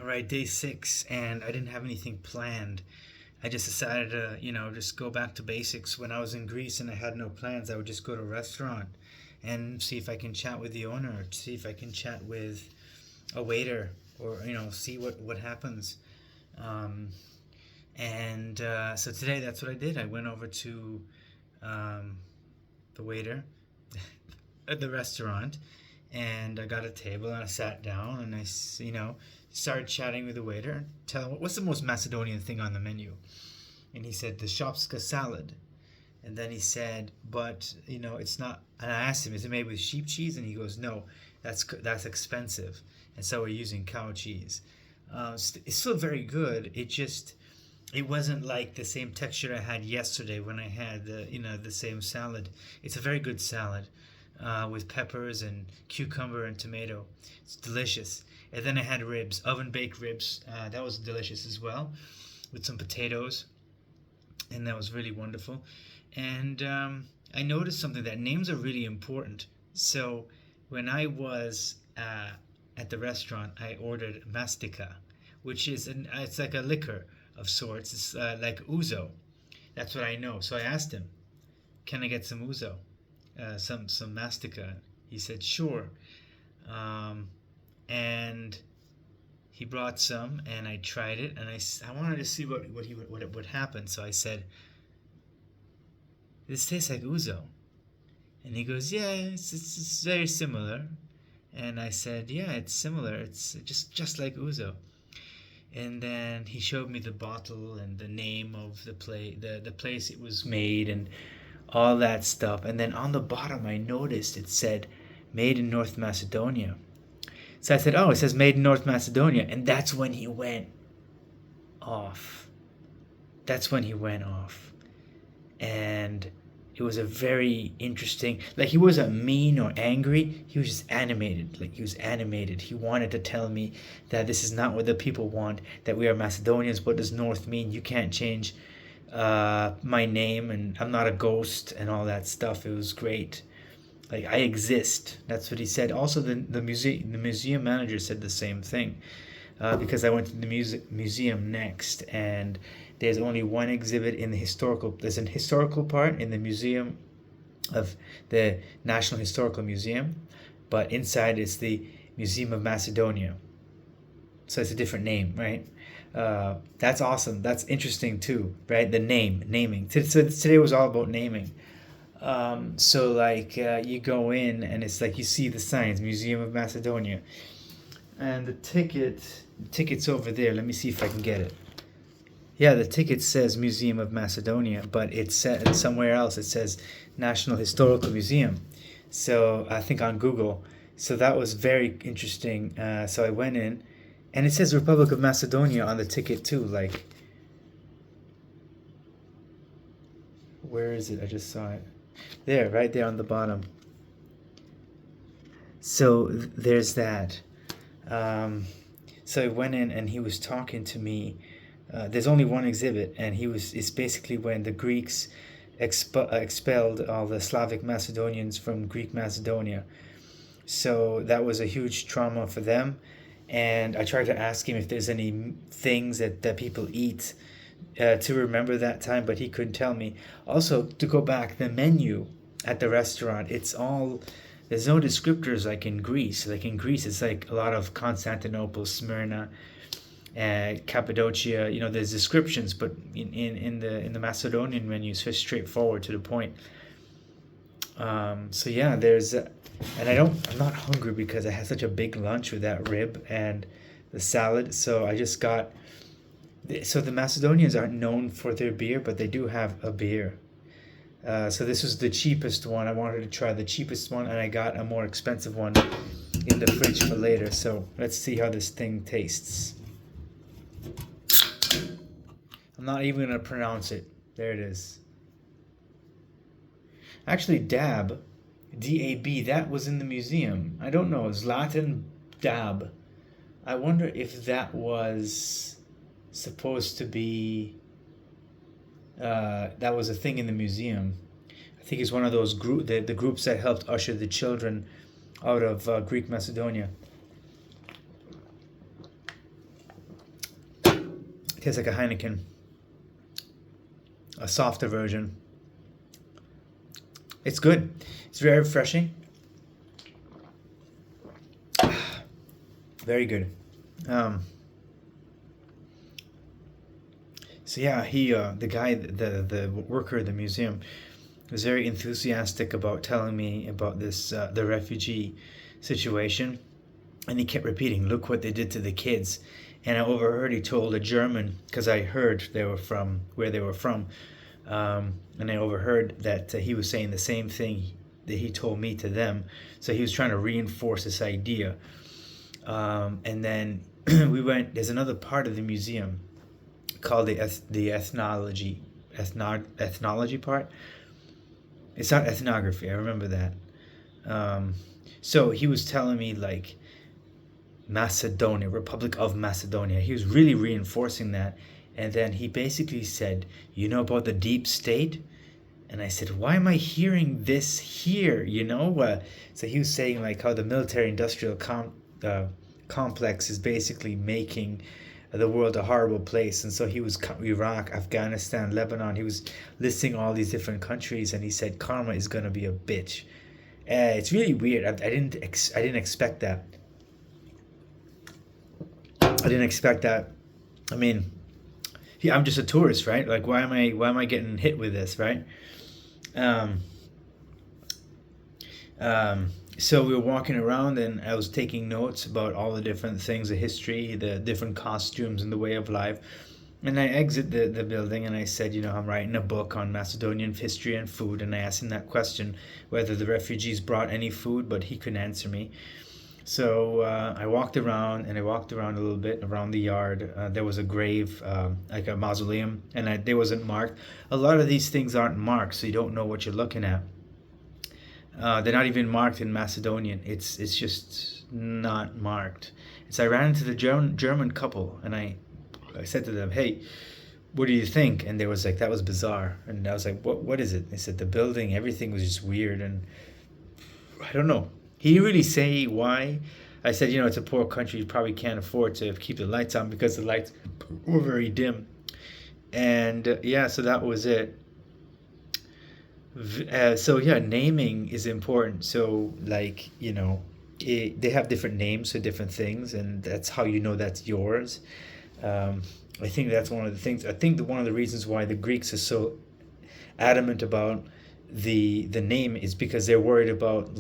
All right, day 6, and I didn't have anything planned. I just decided to, just go back to basics. When I was in Greece and I had no plans, I would just go to a restaurant and see if I can chat with the owner, or see if I can chat with a waiter, or, see what happens. Um, and so today, that's what I did. I went over to um, the waiter at the restaurant, and I got a table and I sat down and started chatting with the waiter. Tell him, what's the most Macedonian thing on the menu? And he said the shopska salad. And then he said, but it's not. And I asked him, is it made with sheep cheese? And he goes, no, that's expensive, and so we're using cow cheese. It's still very good. It wasn't like the same texture I had yesterday when I had the same salad. It's a very good salad, with peppers and cucumber and tomato. It's delicious. And then I had ribs, oven baked ribs. That was delicious as well, with some potatoes, and that was really wonderful. And I noticed something, that names are really important. So when I was at the restaurant, I ordered mastica, which is it's like a liquor of sorts. It's like ouzo. That's what I know. So I asked him, "Can I get some ouzo, some mastica?" He said, "Sure." And he brought some, and I tried it, and I wanted to see what would happen. So I said, "This tastes like ouzo." And he goes, "Yeah, it's very similar." And I said, "Yeah, it's similar. It's just like ouzo." And then he showed me the bottle and the name of the place it was made and all that stuff. And then on the bottom, I noticed it said, "Made in North Macedonia." So I said, "Oh, it says made in North Macedonia." And that's when he went off. That's when he went off. And it was a very interesting, like, he wasn't mean or angry. He was just animated. Like, he was animated. He wanted to tell me that this is not what the people want, that we are Macedonians. What does North mean? You can't change my name, and I'm not a ghost, and all that stuff. It was great. Like, I exist. That's what he said. Also, the museum manager said the same thing, because I went to the museum next, and there's only one exhibit in the historical. There's an historical part in the museum of the National Historical Museum, but inside it's the Museum of Macedonia. So it's a different name, right? That's awesome. That's interesting too, right? The naming. So today was all about naming. So like, you go in and it's like you see the signs, Museum of Macedonia, and the ticket's over there. Let me see if I can get it. Yeah, the ticket says Museum of Macedonia, but it's set somewhere else. It says National Historical Museum. So I think on Google. So that was very interesting. So I went in, and it says Republic of Macedonia on the ticket too. Like, where is it? I just saw it. There, right there on the bottom. So there's that. So I went in, and he was talking to me. There's only one exhibit, and it's basically when the Greeks expelled all the Slavic Macedonians from Greek Macedonia. So that was a huge trauma for them. And I tried to ask him if there's any things that people eat to remember that time, but he couldn't tell me. Also, to go back, the menu at the restaurant, there's no descriptors like in Greece. Like in Greece, it's like a lot of Constantinople, Smyrna, Cappadocia. There's descriptions, but in the Macedonian menu, it's just straightforward to the point. So yeah, and I'm not hungry because I had such a big lunch with that rib and the salad. So I just got. So the Macedonians aren't known for their beer, but they do have a beer. So this was the cheapest one. I wanted to try the cheapest one, and I got a more expensive one in the fridge for later. So let's see how this thing tastes. I'm not even going to pronounce it. There it is. Actually, dab, D-A-B, that was in the museum. I don't know. It's Latin dab. I wonder if that was supposed to be... that was a thing in the museum. I think it's one of those the groups that helped usher the children out of Greek Macedonia. Tastes like a Heineken, a softer version. It's good. It's very refreshing. Very good. So yeah, he, the guy, the worker at the museum, was very enthusiastic about telling me about this, the refugee situation, and he kept repeating, "Look what they did to the kids." And I overheard he told a German, because I heard they were from where they were from, and I overheard that he was saying the same thing that he told me to them. So he was trying to reinforce this idea. And then we went. There's another part of the museum called the ethnology part. It's not ethnography. I remember that. So he was telling me like Macedonia, Republic of Macedonia. He was really reinforcing that. And then he basically said, "You know about the deep state?" And I said, "Why am I hearing this here?" So he was saying like how the military-industrial complex is basically making the world a horrible place. And so he was Iraq, Afghanistan, Lebanon. He was listing all these different countries, and he said karma is gonna be a bitch. It's really weird. I didn't expect that. I didn't expect that. I mean, yeah, I'm just a tourist, right? Like, why am I getting hit with this, right? So we were walking around, and I was taking notes about all the different things, the history, the different costumes, and the way of life. And I exit the building, and I said, I'm writing a book on Macedonian history and food. And I asked him that question, whether the refugees brought any food, but he couldn't answer me. So I walked around a little bit around the yard. There was a grave, like a mausoleum, and it wasn't marked. A lot of these things aren't marked, so you don't know what you're looking at. They're not even marked in Macedonian. It's just not marked. So I ran into the German couple, and I said to them, "Hey, what do you think?" And they was like, "That was bizarre." And I was like, "What is it?" They said the building, everything was just weird, and I don't know. He didn't really say why. I said, it's a poor country. You probably can't afford to keep the lights on because the lights were very dim. And so that was it. So yeah, naming is important. So like, they have different names for different things, and that's how you know that's yours. I think that's one of the things. I think one of the reasons why the Greeks are so adamant about the name is because they're worried about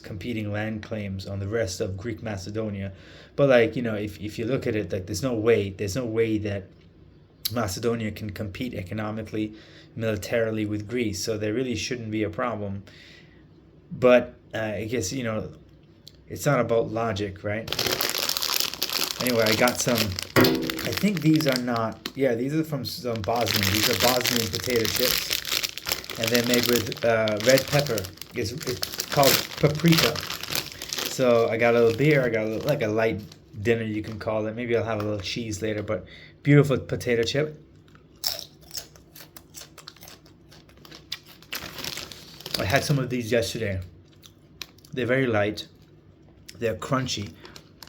competing land claims on the rest of Greek Macedonia. But like, if you look at it, like there's no way that Macedonia can compete economically, militarily with Greece, so there really shouldn't be a problem. But I guess it's not about logic, right? Anyway, I got some. I think these are not. Yeah, these are from some Bosnian. These are Bosnian potato chips, and they're made with red pepper. It's called paprika. So I got a little beer. I got like a light dinner, you can call it. Maybe I'll have a little cheese later. But beautiful potato chip. I had some of these yesterday. They're very light. They're crunchy,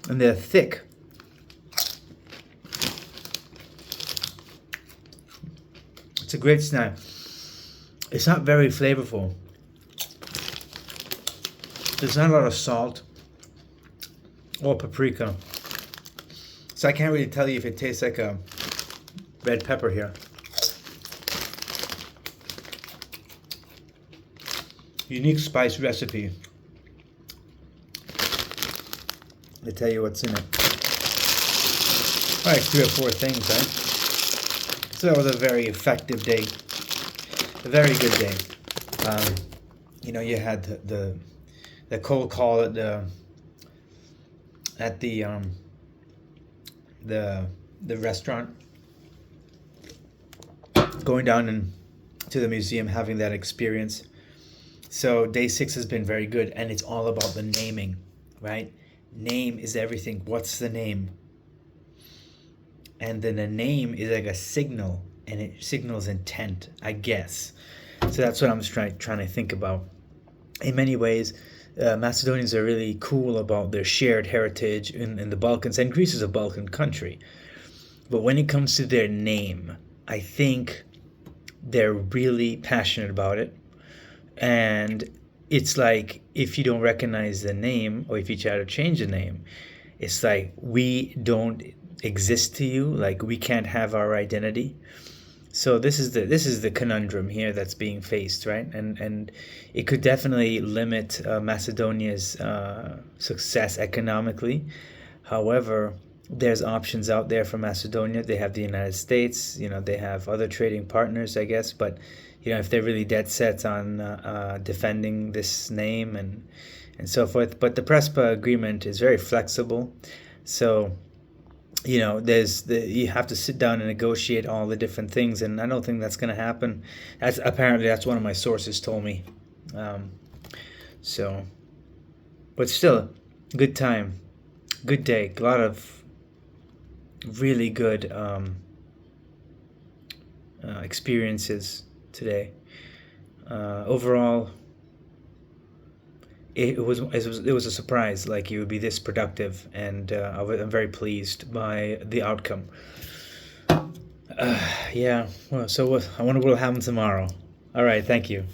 and they're thick. It's a great snack. It's not very flavorful. There's not a lot of salt or paprika. So I can't really tell you if it tastes like a red pepper here. Unique spice recipe. They tell you what's in it. Probably 3 or 4 things, right? So that was a very effective day. A very good day. You had the cold call at the restaurant. Going down to the museum, having that experience. So day 6 has been very good, and it's all about the naming, right? Name is everything. What's the name? And then the name is like a signal, and it signals intent, I guess. So that's what I'm just trying to think about. In many ways, Macedonians are really cool about their shared heritage in the Balkans, and Greece is a Balkan country. But when it comes to their name, I think they're really passionate about it. And it's like if you don't recognize the name or if you try to change the name, it's like we don't exist to you, like we can't have our identity. So this is the conundrum here that's being faced, right? And it could definitely limit Macedonia's success economically. However, there's options out there for Macedonia. They have the United States, they have other trading partners, I guess. But if they're really dead set on defending this name and so forth. But the Prespa agreement is very flexible, so you have to sit down and negotiate all the different things, and I don't think that's going to happen. That's one of my sources told me. Um, so, but still, good time, good day, a lot of really good experiences today. Overall, it was a surprise. Like it would be this productive, and I'm very pleased by the outcome. Yeah. Well, so I wonder what will happen tomorrow. All right. Thank you.